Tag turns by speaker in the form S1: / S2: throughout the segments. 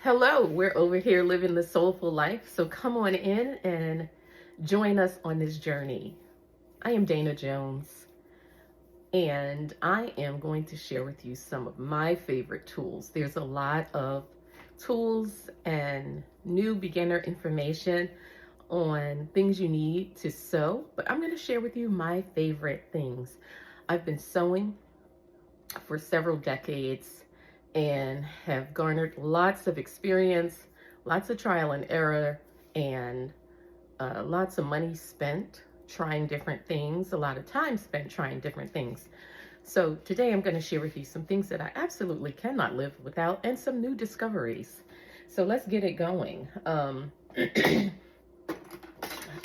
S1: Hello, we're over here living the soulful life. So come on in and join us on this journey. I am Dana Jones, and I am going to share with you some of my favorite tools. There's a lot of tools and new beginner information on things you need to sew, but I'm going to share with you my favorite things. I've been sewing for several decades and have garnered lots of experience, lots of trial and error, and lots of money spent trying different things, a lot of time spent trying different things. So today I'm going to share with you some things that I absolutely cannot live without and some new discoveries. So let's get it going.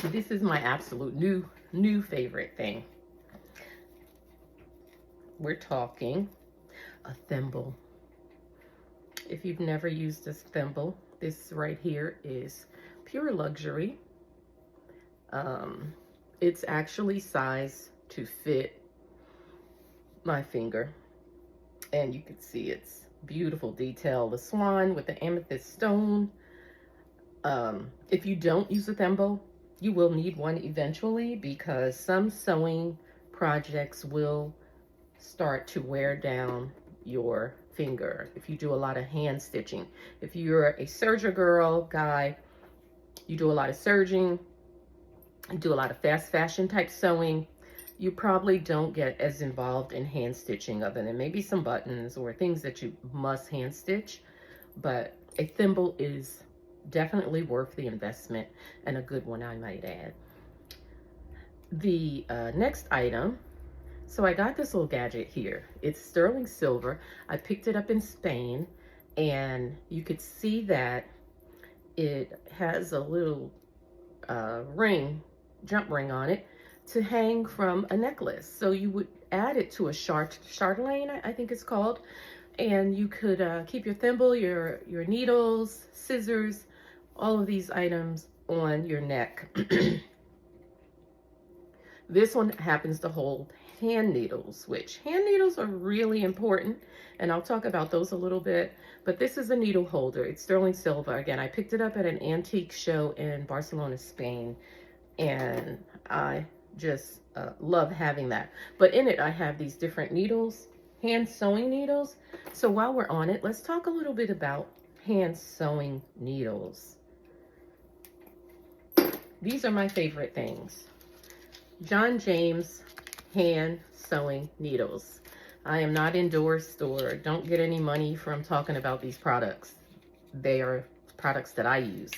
S1: This is my absolute new favorite thing. We're talking a thimble. If you've never used this thimble, this right here is pure luxury. It's actually sized to fit my finger, and you can see it's beautiful detail. The swan with the amethyst stone. If you don't use a thimble, you will need one eventually, because some sewing projects will start to wear down your finger if you do a lot of hand stitching. If you're a serger girl, guy, you do a lot of serging, you do a lot of fast fashion type sewing, you probably don't get as involved in hand stitching, other than maybe some buttons or things that you must hand stitch. But a thimble is definitely worth the investment, and a good one, I might add. The next item, so I got this little gadget here. It's sterling silver. I picked it up in Spain, and you could see that it has a little jump ring on it to hang from a necklace. So you would add it to a chatelaine, I think it's called, and you could keep your thimble, your needles, scissors, all of these items on your neck. This one happens to hold hand needles, which hand needles are really important, and I'll talk about those a little bit. But this is a needle holder. It's sterling silver. Again, I picked it up at an antique show in Barcelona, Spain, and I just love having that. But in it, I have these different needles, hand sewing needles. So while we're on it, let's talk a little bit about hand sewing needles. These are my favorite things. John James hand sewing needles. I am not endorsed or don't get any money from talking about these products. They are products that I use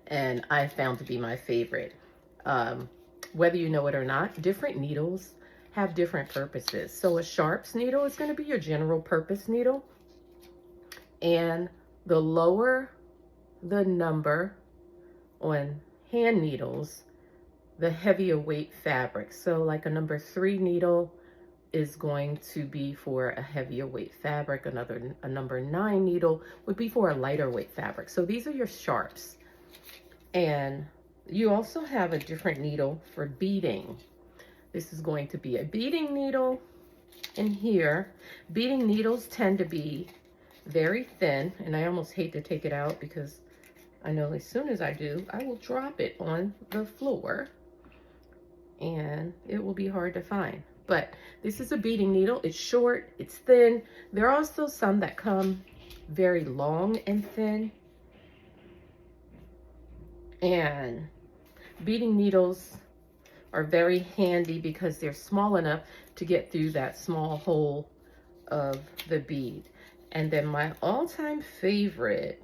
S1: and I found to be my favorite. Whether you know it or not, different needles have different purposes. So a sharps needle is going to be your general purpose needle, and the lower the number on hand needles, the heavier weight fabric. So like a number 3 needle is going to be for a heavier weight fabric. A number 9 needle would be for a lighter weight fabric. So these are your sharps. And you also have a different needle for beading. This is going to be a beading needle. And here, beading needles tend to be very thin, and I almost hate to take it out because I know as soon as I do, I will drop it on the floor and it will be hard to find. But this is a beading needle. It's short, it's thin. There are also some that come very long and thin. And beading needles are very handy because they're small enough to get through that small hole of the bead. And then my all-time favorite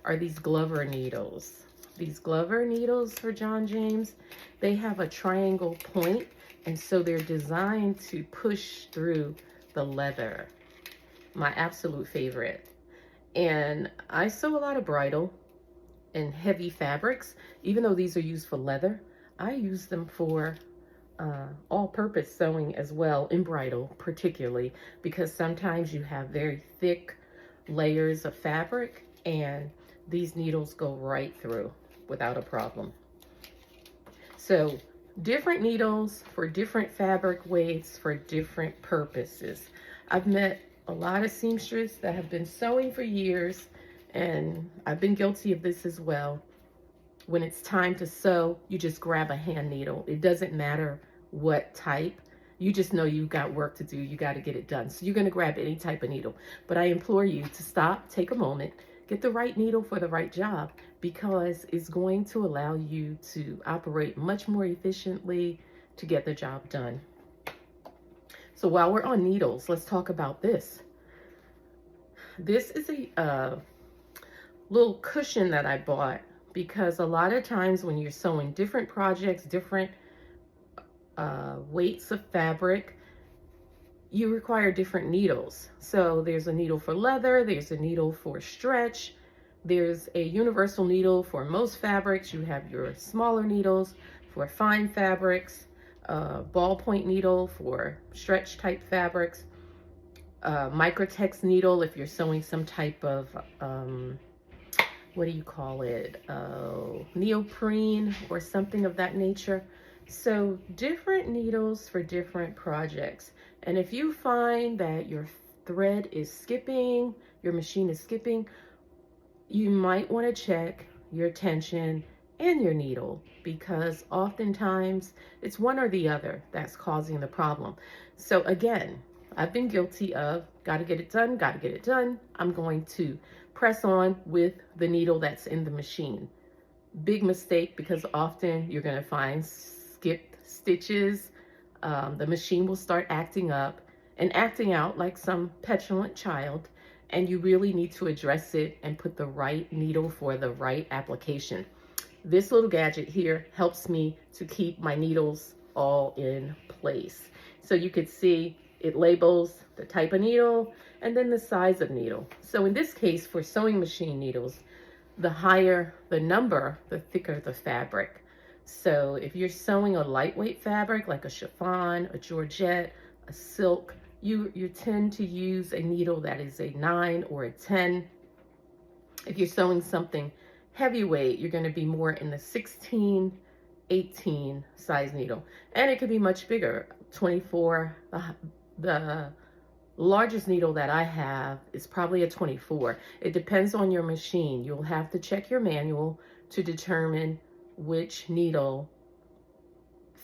S1: are these Glover needles. These Glover needles for John James, they have a triangle point, and so they're designed to push through the leather. My absolute favorite. And I sew a lot of bridal and heavy fabrics. Even though these are used for leather, I use them for all-purpose sewing as well, in bridal particularly, because sometimes you have very thick layers of fabric, and these needles go right through without a problem. So different needles for different fabric weights for different purposes. I've met a lot of seamstresses that have been sewing for years And I've been guilty of this as well. When it's time to sew, you just grab a hand needle. It doesn't matter what type. You just know you've got work to do. You got to get it done. So you're going to grab any type of needle. But I implore you to stop, take a moment, get the right needle for the right job, because it's going to allow you to operate much more efficiently to get the job done. So while we're on needles, let's talk about this. This is a little cushion that I bought, because a lot of times when you're sewing different projects, different weights of fabric, you require different needles. So there's a needle for leather, there's a needle for stretch, there's a universal needle for most fabrics. You have your smaller needles for fine fabrics, ballpoint needle for stretch type fabrics, microtex needle if you're sewing some type of what do you call it, neoprene or something of that nature. So different needles for different projects. And if you find that your thread is skipping, your machine is skipping, you might want to check your tension and your needle, because oftentimes it's one or the other that's causing the problem. So again, I've been guilty of, got to get it done, got to get it done. I'm going to press on with the needle that's in the machine. Big mistake, because often you're going to find skipped stitches. The machine will start acting up and acting out like some petulant child, and you really need to address it and put the right needle for the right application. This little gadget here helps me to keep my needles all in place. So you could see it labels the type of needle and then the size of needle. So in this case, for sewing machine needles, the higher the number, the thicker the fabric. So if you're sewing a lightweight fabric like a chiffon, a georgette, a silk, you tend to use a needle that is a 9 or a 10. If you're sewing something heavyweight, you're going to be more in the 16, 18 size needle. And it could be much bigger, 24. The largest needle that I have is probably a 24. It depends on your machine. You'll have to check your manual to determine which needle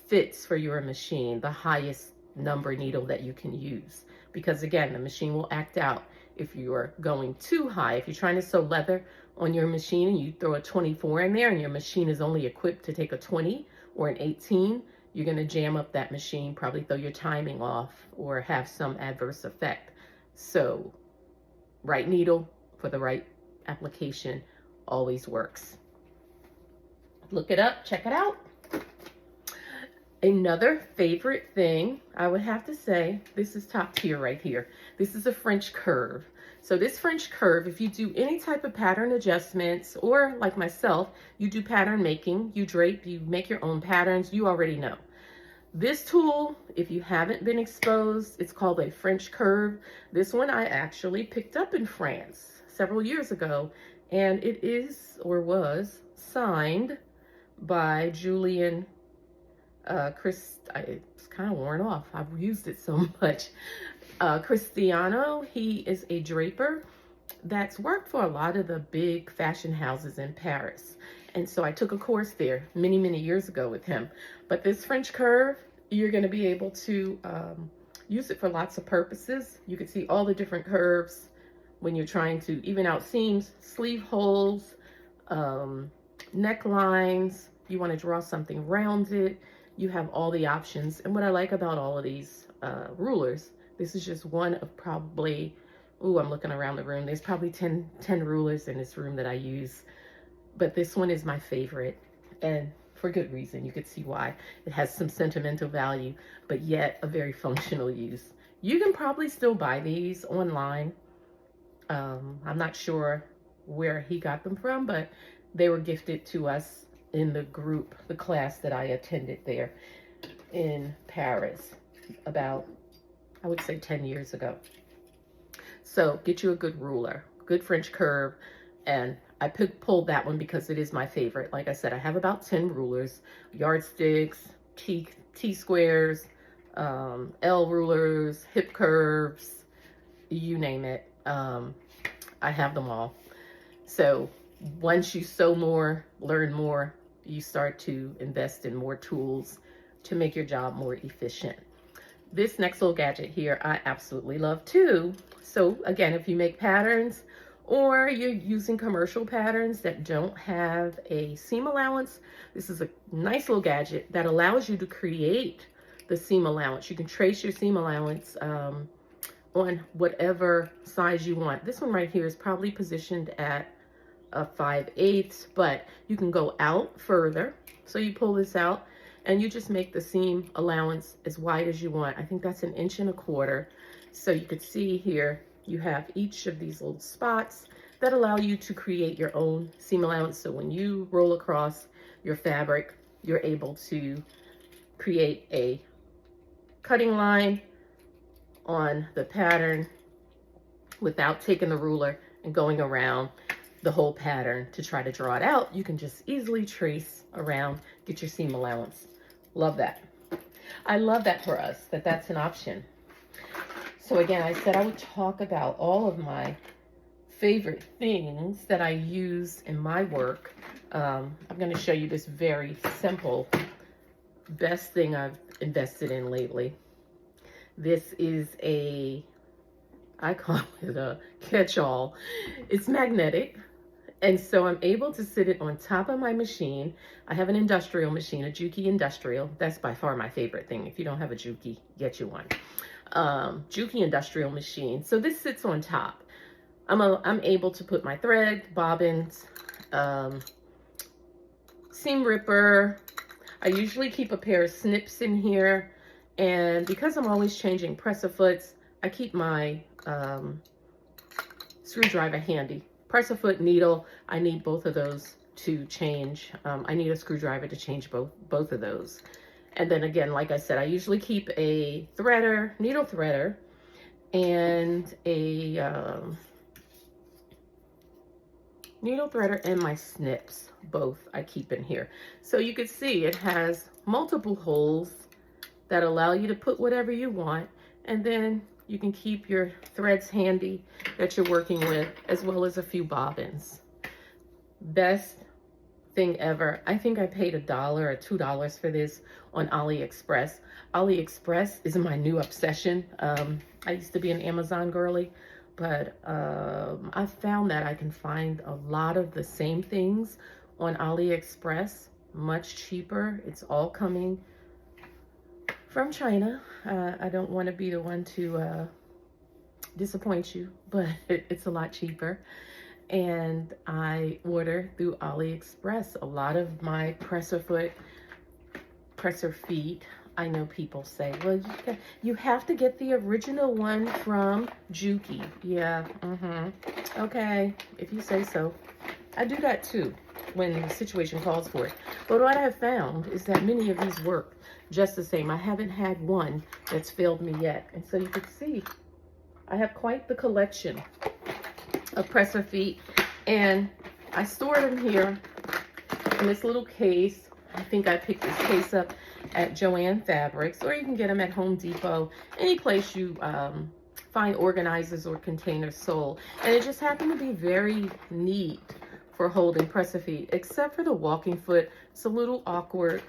S1: fits for your machine, the highest number needle that you can use. Because again, the machine will act out if you are going too high. If you're trying to sew leather on your machine and you throw a 24 in there and your machine is only equipped to take a 20 or an 18, you're going to jam up that machine, probably throw your timing off or have some adverse effect. So right needle for the right application always works. Look it up, check it out. Another favorite thing, I would have to say, this is top tier right here. This is a French curve. So this French curve, if you do any type of pattern adjustments, or like myself, you do pattern making, you drape, you make your own patterns, you already know. This tool, if you haven't been exposed, it's called a French curve. This one I actually picked up in France several years ago, and it is, or was, signed by Julian it's kind of worn off. I've used it so much. Cristiano, he is a draper that's worked for a lot of the big fashion houses in Paris. And so I took a course there many, many years ago with him. But this French curve, you're going to be able to use it for lots of purposes. You can see all the different curves when you're trying to even out seams, sleeve holes, necklines. You want to draw something rounded. You have all the options. And what I like about all of these rulers, this is just one of probably, I'm looking around the room. There's probably 10 rulers in this room that I use. But this one is my favorite, and for good reason. You could see why. It has some sentimental value, but yet a very functional use. You can probably still buy these online. I'm not sure where he got them from, but they were gifted to us in the group, the class that I attended there in Paris about, I would say 10 years ago. So get you a good ruler, good French curve. And I pulled that one because it is my favorite. Like I said, I have about 10 rulers, yardsticks, T-squares, L rulers, hip curves, you name it. I have them all. So once you sew more, learn more, you start to invest in more tools to make your job more efficient. This next little gadget here, I absolutely love too. So again, if you make patterns or you're using commercial patterns that don't have a seam allowance, this is a nice little gadget that allows you to create the seam allowance. You can trace your seam allowance on whatever size you want. This one right here is probably positioned at a 5/8, but you can go out further. So you pull this out and you just make the seam allowance as wide as you want. I think that's 1.25 inches. So you could see here, you have each of these little spots that allow you to create your own seam allowance. So when you roll across your fabric, you're able to create a cutting line on the pattern without taking the ruler and going around the whole pattern to try to draw it out. You can just easily trace around, get your seam allowance. Love that. I love that for us, that's an option. So again, I said I would talk about all of my favorite things that I use in my work. I'm going to show you this very simple, best thing I've invested in lately. This is I call it a catch-all. It's magnetic. And so I'm able to sit it on top of my machine. I have an industrial machine, a Juki industrial. That's by far my favorite thing. If you don't have a Juki, get you one. Juki industrial machine. So this sits on top. I'm able to put my thread, bobbins, seam ripper. I usually keep a pair of snips in here. And because I'm always changing press-a-foots, I keep my screwdriver handy. Press-a-foot, needle, I need both of those to change. I need a screwdriver to change both of those. And then again, like I said, I usually keep a threader, needle threader, and a needle threader and my snips, both I keep in here. So you can see it has multiple holes that allow you to put whatever you want, and then you can keep your threads handy that you're working with, as well as a few bobbins. Best thing ever. I think I paid $1 or $2 for this on AliExpress. AliExpress is my new obsession. I used to be an Amazon girly, but I found that I can find a lot of the same things on AliExpress, much cheaper. It's all coming from China. I don't want to be the one to disappoint you, but it's a lot cheaper. And I order through AliExpress. A lot of my presser feet, I know people say, well, you have to get the original one from Juki. Yeah, okay, if you say so. I do that too when the situation calls for it. But what I have found is that many of these work just the same. I haven't had one that's failed me yet. And so you can see I have quite the collection of presser feet, and I store them here in this little case. I think I picked this case up at Joann Fabrics, or you can get them at Home Depot, any place you find organizers or containers sold. And it just happened to be very neat for holding presser feet, except for the walking foot. It's a little awkward.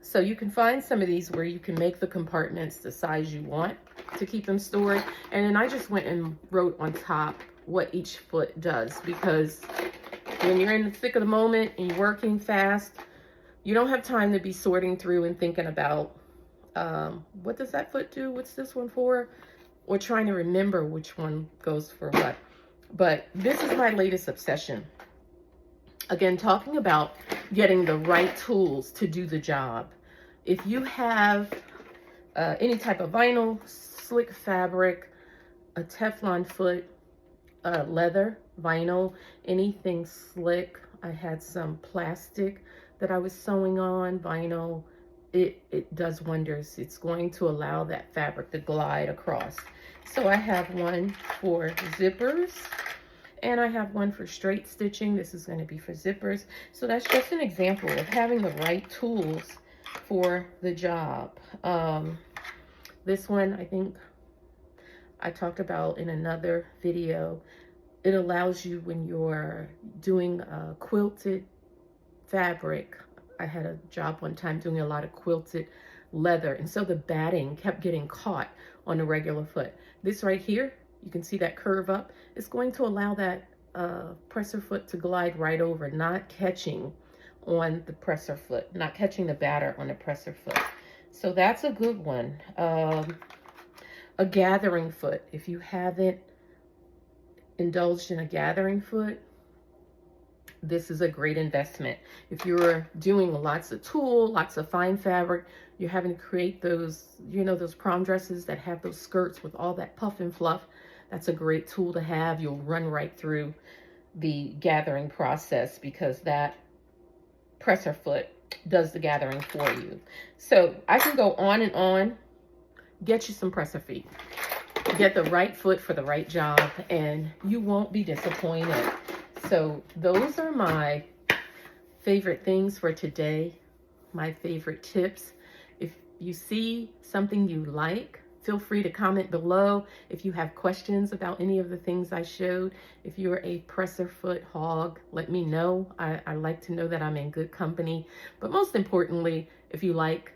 S1: So you can find some of these where you can make the compartments the size you want to keep them stored. And then I just went and wrote on top what each foot does, because when you're in the thick of the moment and you're working fast, you don't have time to be sorting through and thinking about what does that foot do? What's this one for? Or trying to remember which one goes for what. But this is my latest obsession. Again, talking about getting the right tools to do the job. If you have any type of vinyl, slick fabric, a Teflon foot, leather, vinyl, anything slick. I had some plastic that I was sewing on, vinyl. It does wonders. It's going to allow that fabric to glide across. So I have one for zippers, and I have one for straight stitching. This is going to be for zippers. So that's just an example of having the right tools for the job. This one, I think I talked about in another video. It allows you when you're doing quilted fabric. I had a job one time doing a lot of quilted leather, and so the batting kept getting caught on the regular foot. This right here, you can see that curve up. It's going to allow that presser foot to glide right over, not catching on the presser foot, not catching the batter on the presser foot. So that's a good one. A gathering foot. If you haven't indulged in a gathering foot, this is a great investment. If you're doing lots of tulle, lots of fine fabric, you're having to create those, you know, those prom dresses that have those skirts with all that puff and fluff, that's a great tool to have. You'll run right through the gathering process because that presser foot does the gathering for you. So I can go on and on. Get you some presser feet. Get the right foot for the right job, and you won't be disappointed. So those are my favorite things for today, my favorite tips. If you see something you like, feel free to comment below. If you have questions about any of the things I showed, if you're a presser foot hog, let me know. I like to know that I'm in good company. But most importantly, if you like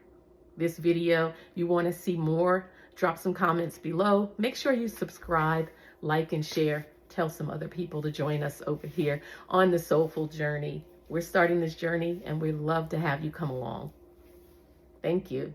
S1: this video, you want to see more, drop some comments below. Make sure you subscribe, like, and share. Tell some other people to join us over here on the Soulful Journey. We're starting this journey, and we'd love to have you come along. Thank you.